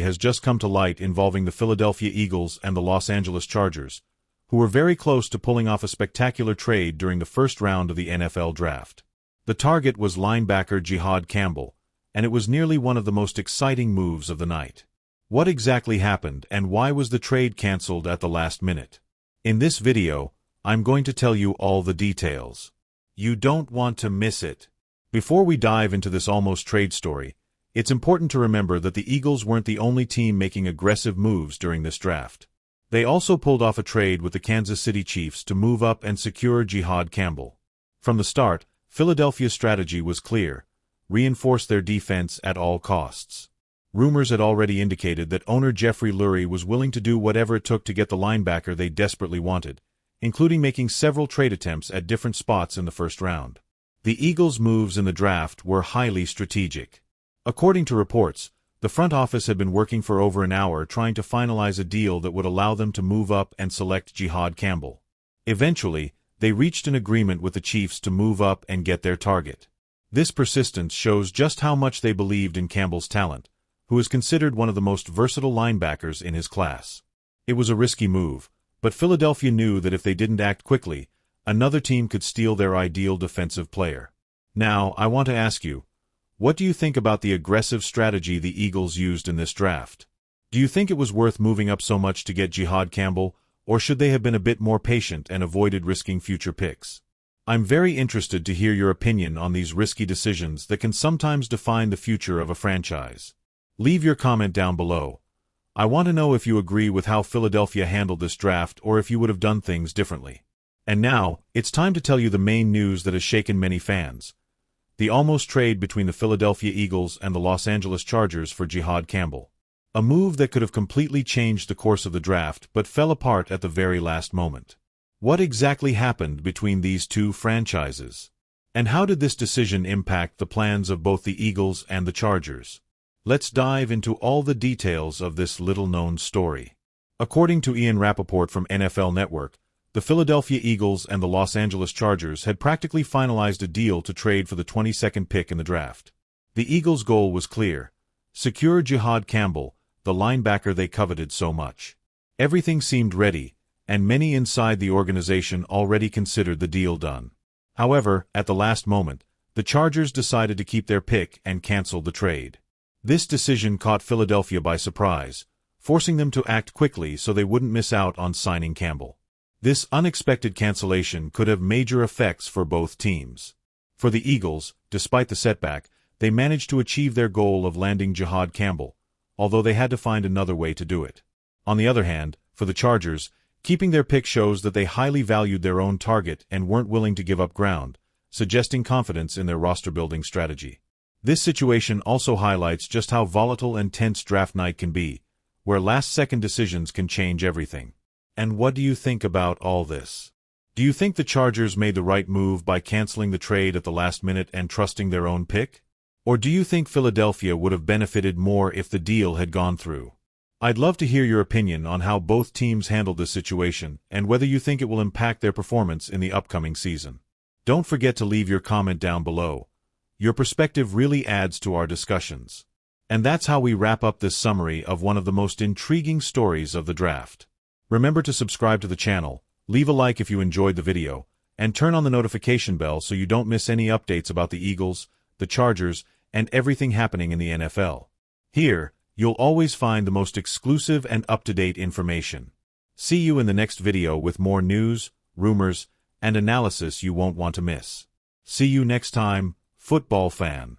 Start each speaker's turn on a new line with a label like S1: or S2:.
S1: has just come to light involving the Philadelphia Eagles and the Los Angeles Chargers, who were very close to pulling off a spectacular trade during the first round of the NFL Draft. The target was linebacker Jihad Campbell, and it was nearly one of the most exciting moves of the night. What exactly happened, and why was the trade canceled at the last minute? In this video, I'm going to tell you all the details. You don't want to miss it. Before we dive into this almost trade story, it's important to remember that the Eagles weren't the only team making aggressive moves during this draft. They also pulled off a trade with the Kansas City Chiefs to move up and secure Jihad Campbell. From the start, Philadelphia's strategy was clear: reinforce their defense at all costs. Rumors had already indicated that owner Jeffrey Lurie was willing to do whatever it took to get the linebacker they desperately wanted, including making several trade attempts at different spots in the first round. The Eagles' moves in the draft were highly strategic. According to reports, the front office had been working for over an hour trying to finalize a deal that would allow them to move up and select Jihad Campbell. Eventually, they reached an agreement with the Chiefs to move up and get their target. This persistence shows just how much they believed in Campbell's talent, who is considered one of the most versatile linebackers in his class. It was a risky move, but Philadelphia knew that if they didn't act quickly, another team could steal their ideal defensive player. Now, I want to ask you, what do you think about the aggressive strategy the Eagles used in this draft? Do you think it was worth moving up so much to get Jihad Campbell, or should they have been a bit more patient and avoided risking future picks? I'm very interested to hear your opinion on these risky decisions that can sometimes define the future of a franchise. Leave your comment down below. I want to know if you agree with how Philadelphia handled this draft or if you would have done things differently. And now, it's time to tell you the main news that has shaken many fans: the almost trade between the Philadelphia Eagles and the Los Angeles Chargers for Jihad Campbell. A move that could have completely changed the course of the draft but fell apart at the very last moment. What exactly happened between these two franchises? And how did this decision impact the plans of both the Eagles and the Chargers? Let's dive into all the details of this little-known story. According to Ian Rappaport from NFL Network, the Philadelphia Eagles and the Los Angeles Chargers had practically finalized a deal to trade for the 22nd pick in the draft. The Eagles' goal was clear: secure Jihad Campbell, the linebacker they coveted so much. Everything seemed ready, and many inside the organization already considered the deal done. However, at the last moment, the Chargers decided to keep their pick and cancel the trade. This decision caught Philadelphia by surprise, forcing them to act quickly so they wouldn't miss out on signing Campbell. This unexpected cancellation could have major effects for both teams. For the Eagles, despite the setback, they managed to achieve their goal of landing Jihad Campbell, although they had to find another way to do it. On the other hand, for the Chargers, keeping their pick shows that they highly valued their own target and weren't willing to give up ground, suggesting confidence in their roster-building strategy. This situation also highlights just how volatile and tense draft night can be, where last-second decisions can change everything. And what do you think about all this? Do you think the Chargers made the right move by canceling the trade at the last minute and trusting their own pick? Or do you think Philadelphia would have benefited more if the deal had gone through? I'd love to hear your opinion on how both teams handled this situation and whether you think it will impact their performance in the upcoming season. Don't forget to leave your comment down below. Your perspective really adds to our discussions. And that's how we wrap up this summary of one of the most intriguing stories of the draft. Remember to subscribe to the channel, leave a like if you enjoyed the video, and turn on the notification bell so you don't miss any updates about the Eagles, the Chargers, and everything happening in the NFL. Here, you'll always find the most exclusive and up-to-date information. See you in the next video with more news, rumors, and analysis you won't want to miss. See you next time, football fan.